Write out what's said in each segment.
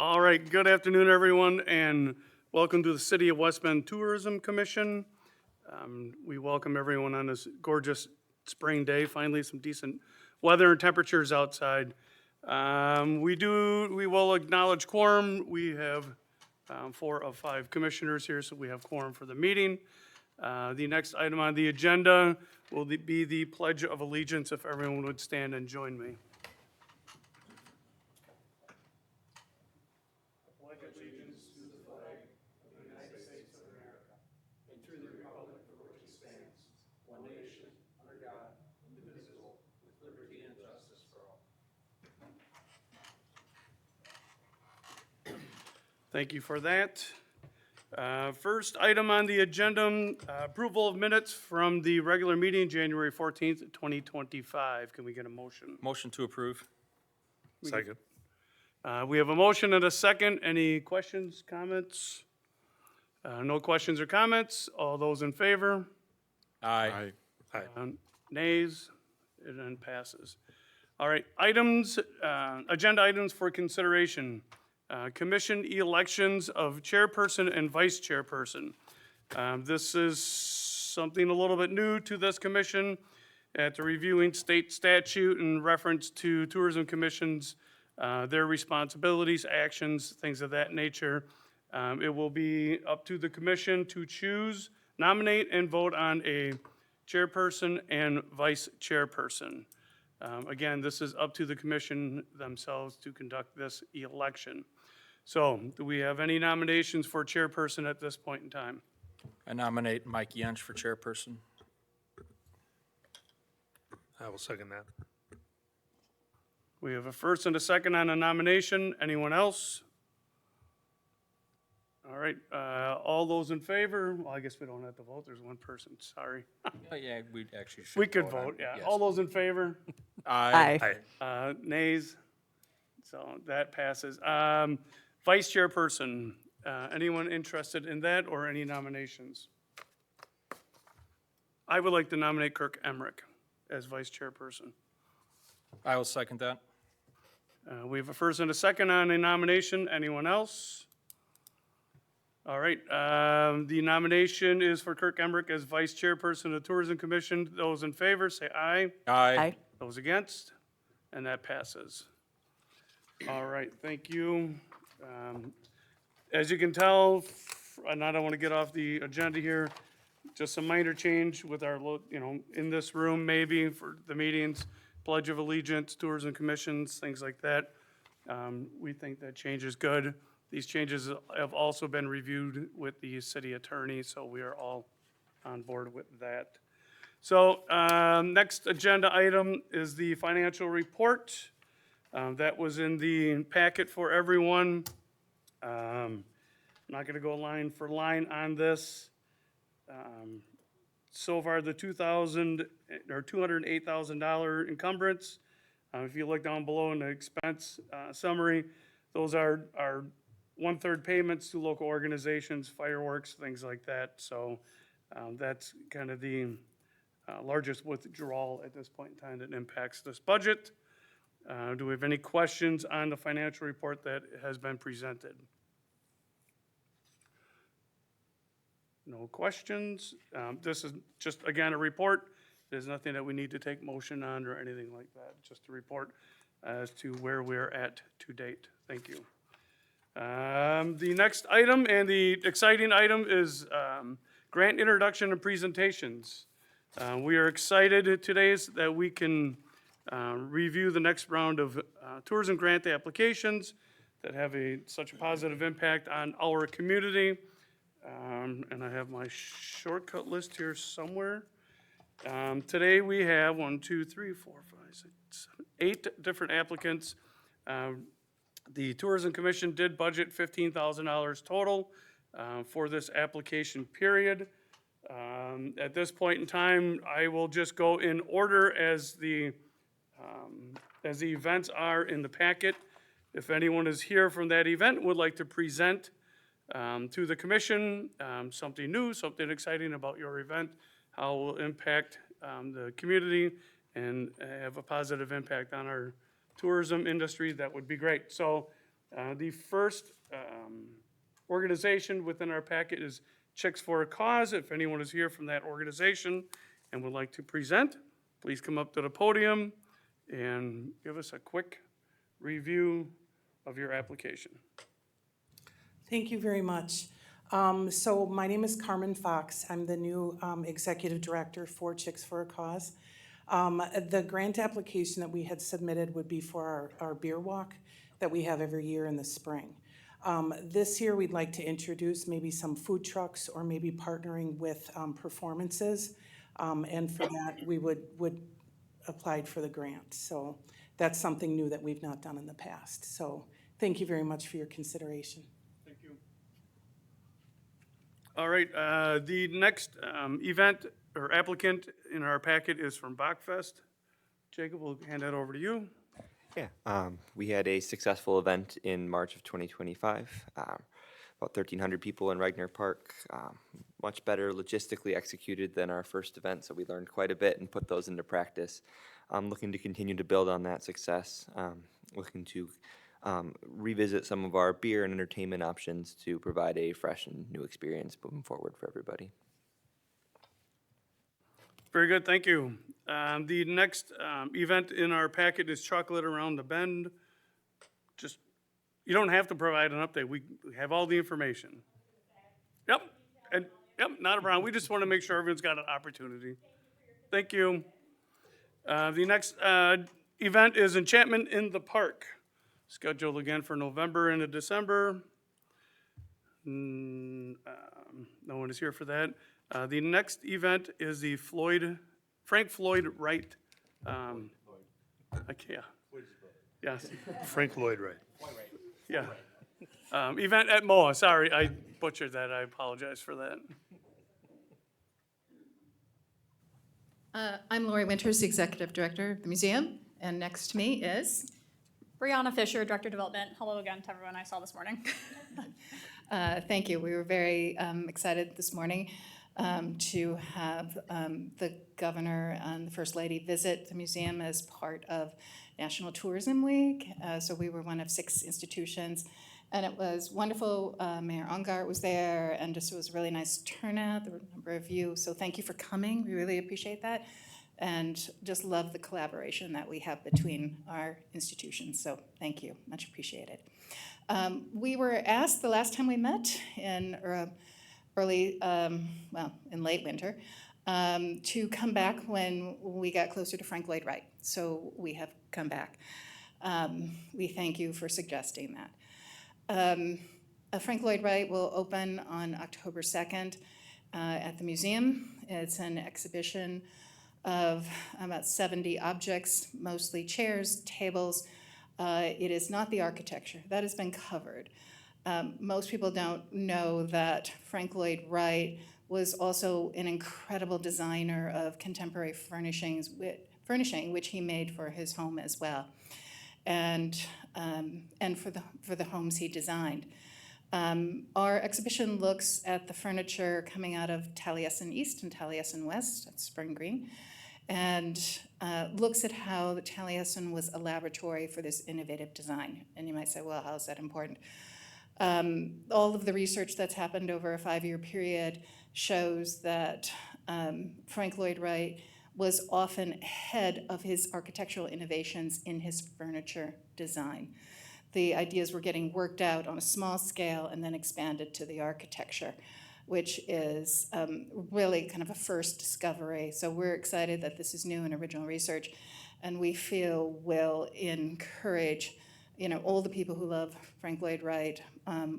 All right, good afternoon, everyone, and welcome to the City of West Bend Tourism Commission. We welcome everyone on this gorgeous spring day, finally some decent weather and temperatures outside. We will acknowledge quorum. We have 4 of 5 commissioners here, so we have quorum for the meeting. The next item on the agenda will be the Pledge of Allegiance, if everyone would stand and join me. Thank you for that. First item on the agenda, approval of minutes from the regular meeting, January 14th, 2025. Can we get a motion? Motion to approve. Second. We have a motion and a second. Any questions, comments? No questions or comments. All those in favor? Aye. Nays? It then passes. All right, items, agenda items for consideration. Commission elections of chairperson and vice chairperson. This is something a little bit new to this commission. After reviewing state statute in reference to tourism commissions, their responsibilities, actions, things of that nature. It will be up to the commission to choose, nominate, and vote on a chairperson and vice chairperson. Again, this is up to the commission themselves to conduct this election. So, do we have any nominations for chairperson at this point in time? I nominate Mike Yench for chairperson. I will second that. We have a first and a second on a nomination. Anyone else? All right, all those in favor? Well, I guess we don't have to vote. There's one person, sorry. Oh, yeah, we actually should. We could vote on vote, it. yeah. Yes. All those in favor? Aye. Nays? So that passes. Vice chairperson, anyone interested in that or any nominations? I would like to nominate Kirk Emmerich as vice chairperson. I will second that. We have a first and a second on a nomination. Anyone else? All right, the nomination is for Kirk Emmerich as vice chairperson of the Tourism Commission. Those in favor, say aye. Aye. Those against? And that passes. All right, thank you. As you can tell, and I don't want to get off the agenda here, just a minor change with our, in this room maybe for the meetings, Pledge of Allegiance, tourism commissions, things like that. We think that change is good. These changes have also been reviewed with the city attorney, so we are all on board with that. So next agenda item is the financial report. That was in the packet for everyone. I'm not going to go line for line on this. So far, the $208,000 encumbrance. If you look down below in the expense summary, those are 1/3 payments to local organizations, fireworks, things like that. So that's kind of the largest withdrawal at this point in time that impacts this budget. Do we have any questions on the financial report that has been presented? No questions. This is just, again, a report. There's nothing that we need to take motion on or anything like that. Just a report as to where we're at to date. Thank you. The next item and the exciting item is grant introduction and presentations. We are excited today that we can review the next round of tourism grant applications that have such a positive impact on our community. And I have my shortcut list here somewhere. Today we have 8 different applicants. The Tourism Commission did budget $15,000 total for this application period. At this point in time, I will just go in order as the events are in the packet. If anyone is here from that event, would like to present to the commission something new, something exciting about your event, how it will impact the community and have a positive impact on our tourism industry, that would be great. So The first organization within our packet is Chicks for a Cause. If anyone is here from that organization and would like to present, please come up to the podium and give us a quick review of your application. Thank you very much. So my name is Carmen Fox. I'm the new executive director for Chicks for a Cause. The grant application that we had submitted would be for our beer walk that we have every year in the spring. This year, we'd like to introduce maybe some food trucks or maybe partnering with performances. And for that, we would apply for the grant. So that's something new that we've not done in the past. So thank you very much for your consideration. Thank you. All right, the next event or applicant in our packet is from Bachfest. Jacob, we'll hand that over to you. Yeah, we had a successful event in March of 2025. About 1,300 people in Regner Park. Much better logistically executed than our first event, so we learned quite a bit and put those into practice. I'm looking to continue to build on that success. Looking to revisit some of our beer and entertainment options to provide a fresh and new experience moving forward for everybody. Very good, thank you. The next event in our packet is Chocolate Around the Bend. Just, you don't have to provide an update. We have all the information. Yep, and yep, not a problem. We just want to make sure everyone's got an opportunity. Thank you. The next event is Enchantment in the Park, scheduled again for November into December. No one is here for that. The next event is the Frank Floyd Wright. Yes. Frank Lloyd Wright. Yeah. Event at MOA. Sorry, I butchered that. I apologize for that. I'm Lori Winters, the Executive Director of the museum, and next to me is Brianna Fisher, Director of Development. Hello again to everyone I saw this morning. thank you. We were very excited this morning to have the governor and the First Lady visit the museum as part of National Tourism Week. So we were one of 6 institutions, and it was wonderful. Mayor Ongart was there, and just it was a really nice turnout. There were a number of you, so thank you for coming. We really appreciate that, and just love the collaboration that we have between our institutions. So thank you, much appreciated. We were asked the last time we met in in late winter, to come back when we got closer to Frank Lloyd Wright. So we have come back. We thank you for suggesting that. Frank Lloyd Wright will open on October 2nd at the museum. It's an exhibition of about 70 objects, mostly chairs, tables. It is not the architecture. That has been covered. Most people don't know that Frank Lloyd Wright was also an incredible designer of contemporary furnishing, which he made for his home as well, and for the homes he designed. Our exhibition looks at the furniture coming out of Taliesin East and Taliesin West at Spring Green, and looks at how the Taliesin was a laboratory for this innovative design. And you might say, well, how is that important? All of the research that's happened over a 5-year period shows that Frank Lloyd Wright was often ahead of his architectural innovations in his furniture design. The ideas were getting worked out on a small scale and then expanded to the architecture, which is really kind of a first discovery. So we're excited that this is new and original research, and we feel will encourage all the people who love Frank Lloyd Wright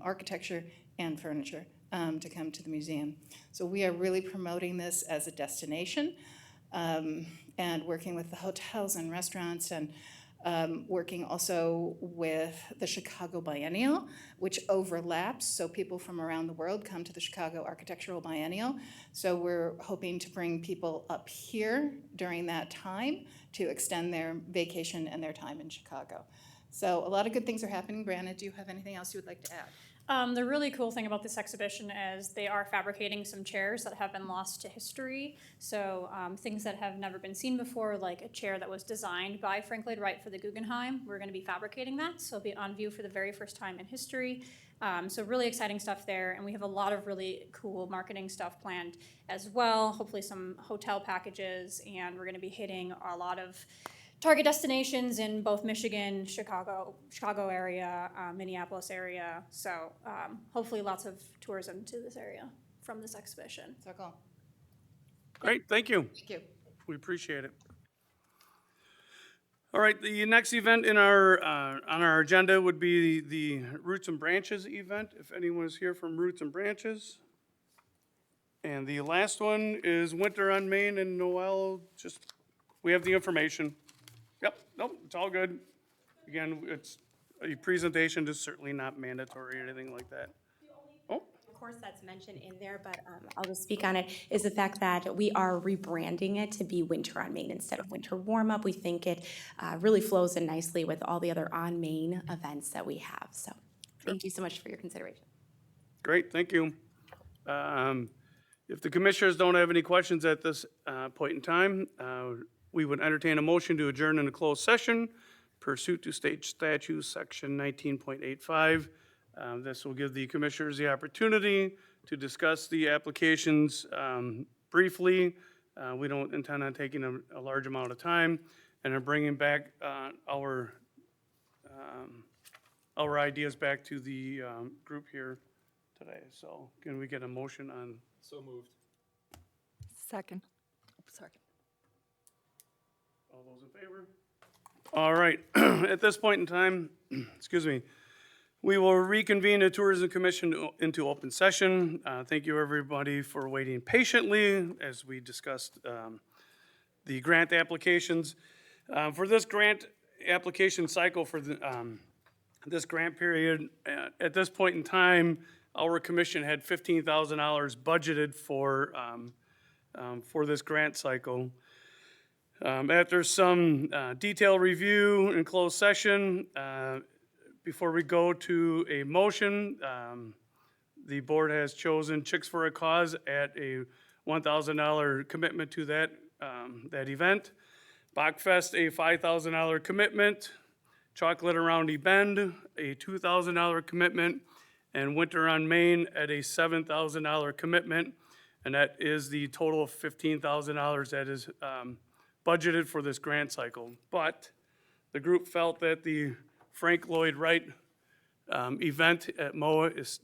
architecture and furniture to come to the museum. So we are really promoting this as a destination and working with the hotels and restaurants, and working also with the Chicago Biennial, which overlaps, so people from around the world come to the Chicago Architectural Biennial. So we're hoping to bring people up here during that time to extend their vacation and their time in Chicago. So a lot of good things are happening. Brianna, do you have anything else you would like to add? The really cool thing about this exhibition is they are fabricating some chairs that have been lost to history. So things that have never been seen before, like a chair that was designed by Frank Lloyd Wright for the Guggenheim. We're going to be fabricating that, so it'll be on view for the very first time in history. So really exciting stuff there, and we have a lot of really cool marketing stuff planned as well. Hopefully some hotel packages, and we're going to be hitting a lot of target destinations in both Michigan, Chicago area, Minneapolis area. So hopefully lots of tourism to this area from this exhibition. So cool. Great, thank you. Thank you. We appreciate it. All right, the next event in our, on our agenda would be the Roots and Branches event, if anyone is here from Roots and Branches. And the last one is Winter on Main, and Noel, just, we have the information. Yep, nope, it's all good. Again, it's, a presentation is certainly not mandatory or anything like that. Oh, Of course, that's mentioned in there, but I'll just speak on it, is the fact that we are rebranding it to be Winter on Main instead of Winter Warm-Up. We think it really flows in nicely with all the other on Main events that we have. So thank you so much for your consideration. great, thank you. If the commissioners don't have any questions at this point in time, we would entertain a motion to adjourn in a closed session pursuant to state statutes, section 19.85. This will give the commissioners the opportunity to discuss the applications briefly. We don't intend on taking a large amount of time, and are bringing back our ideas back to the group here today. So can we get a motion on? So moved. Second. Sorry. All those in favor? All right, at this point in time, excuse me, we will reconvene the Tourism Commission into open session. Thank you, everybody, for waiting patiently as we discussed the grant applications. For this grant application cycle for this grant period, at this point in time, our commission had $15,000 budgeted for this grant cycle. After some detailed review in closed session, before we go to a motion, the board has chosen Chicks for a Cause at a $1,000 commitment to that event. Bachfest, a $5,000 commitment. Chocolate Around the Bend, a $2,000 commitment. And Winter on Main at a $7,000 commitment. And that is the total of $15,000 that is budgeted for this grant cycle. But the group felt that the Frank Lloyd Wright event at MOA is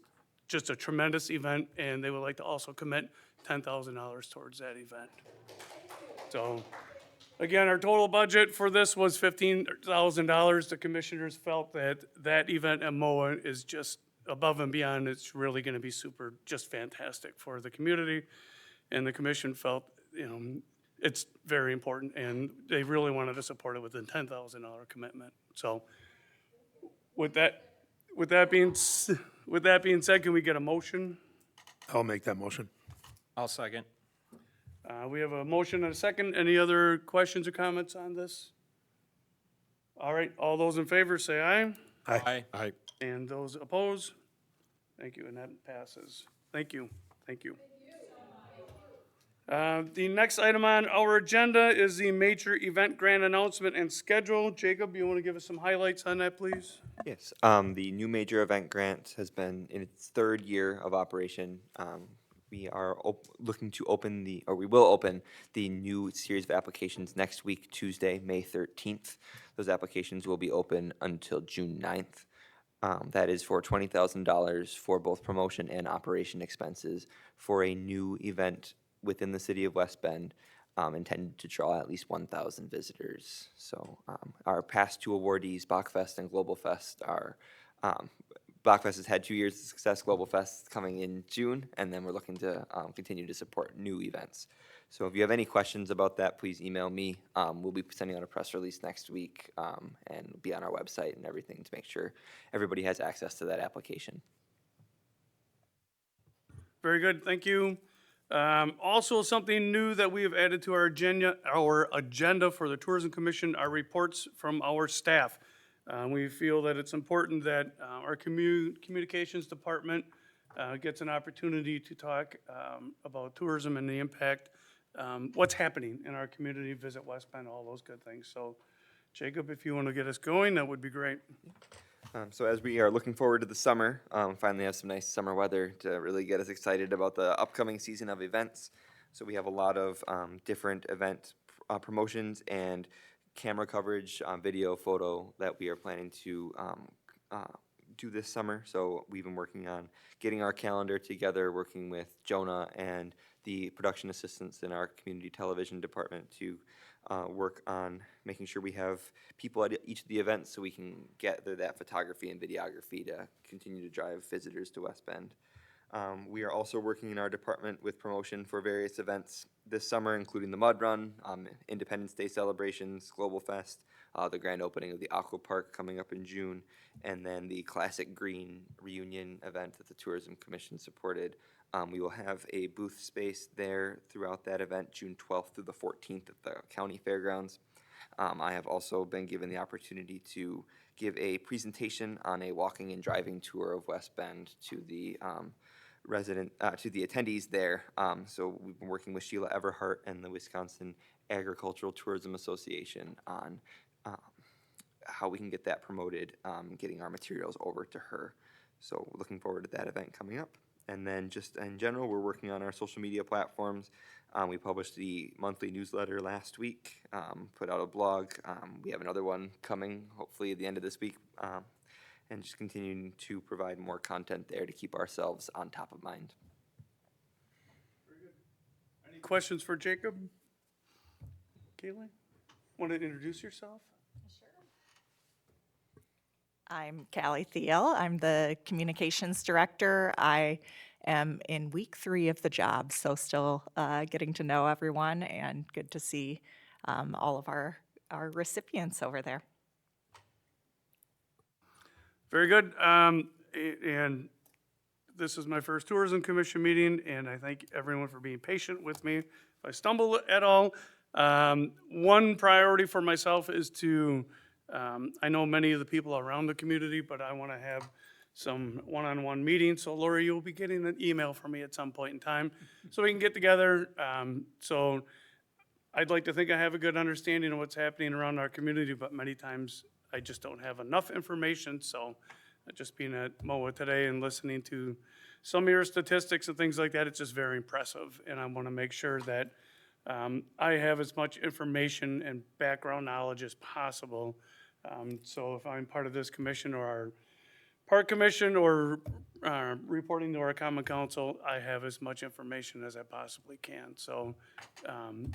just a tremendous event, and they would like to also commit $10,000 towards that event. So, again, our total budget for this was $15,000. The commissioners felt that that event at MOA is just above and beyond. It's really gonna be super, just fantastic for the community. And the commission felt, it's very important, and they really wanted to support it with a $10,000 commitment. So, with that being said, can we get a motion? I'll make that motion. I'll second. We have a motion and a second. Any other questions or comments on this? All right, all those in favor say aye. Aye. Aye. And those opposed? Thank you, and that passes. Thank you, thank you. The next item on our agenda is the major event grant announcement and schedule. Jacob, you want to give us some highlights on that, please? Yes, the new major event grant has been in its third year of operation. We are looking to open we will open the new series of applications next week, Tuesday, May 13th. Those applications will be open until June 9th. That is for $20,000 for both promotion and operation expenses for a new event within the city of West Bend, intended to draw at least 1,000 visitors. So our past two awardees, Bachfest and Global Fest, are Bachfest has had 2 years of success. Global Fest coming in June, and then we're looking to continue to support new events. So if you have any questions about that, please email me. We'll be sending out a press release next week and be on our website and everything to make sure everybody has access to that application. Very good, thank you. Also, something new that we have added to our agenda for the Tourism Commission are reports from our staff. We feel that it's important that our communications department gets an opportunity to talk about tourism and the impact, what's happening in our community, visit West Bend, all those good things. So Jacob, if you want to get us going, that would be great. So as we are looking forward to the summer, finally have some nice summer weather to really get us excited about the upcoming season of events. So we have a lot of different event promotions and camera coverage, video, photo that we are planning to do this summer. So we've been working on getting our calendar together, working with Jonah and the production assistants in our community television department to work on making sure we have people at each of the events so we can gather that photography and videography to continue to drive visitors to West Bend. We are also working in our department with promotion for various events this summer, including the Mud Run, Independence Day celebrations, Global Fest, the grand opening of the Aqua Park coming up in June, and then the Classic Green reunion event that the Tourism Commission supported. We will have a booth space there throughout that event, June 12th through the 14th at the county fairgrounds. I have also been given the opportunity to give a presentation on a walking and driving tour of West Bend to the to the attendees there. So we've been working with Sheila Everhart and the Wisconsin Agricultural Tourism Association on how we can get that promoted, getting our materials over to her. So looking forward to that event coming up. And then just in general, we're working on our social media platforms. We published the monthly newsletter last week, put out a blog. We have another one coming, hopefully at the end of this week, and just continuing to provide more content there to keep ourselves on top of mind. Any questions for Jacob? Kaylee, want to introduce yourself? I'm Callie Thiel. I'm the communications director. I am in week 3 of the job, so still getting to know everyone, and good to see all of our recipients over there. Very good. And this is my first Tourism Commission meeting, and I thank everyone for being patient with me. If I stumble at all, one priority for myself is to, I know many of the people around the community, but I want to have some one-on-one meetings. So Lori, you'll be getting an email from me at some point in time so we can get together. So I'd like to think I have a good understanding of what's happening around our community, but many times I just don't have enough information. So just being at MOA today and listening to some of your statistics and things like that, it's just very impressive. And I want to make sure that I have as much information and background knowledge as possible. So if I'm part of this commission or our park commission or reporting to our common council, I have as much information as I possibly can. So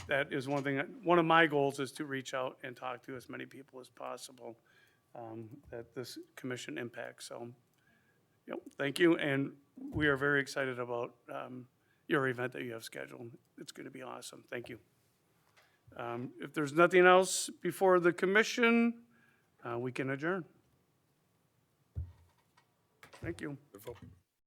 that is one of my goals is to reach out and talk to as many people as possible that this commission impacts. So, yep, thank you. And we are very excited about your event that you have scheduled. It's going to be awesome. Thank you. If there's nothing else before the commission, we can adjourn. Thank you.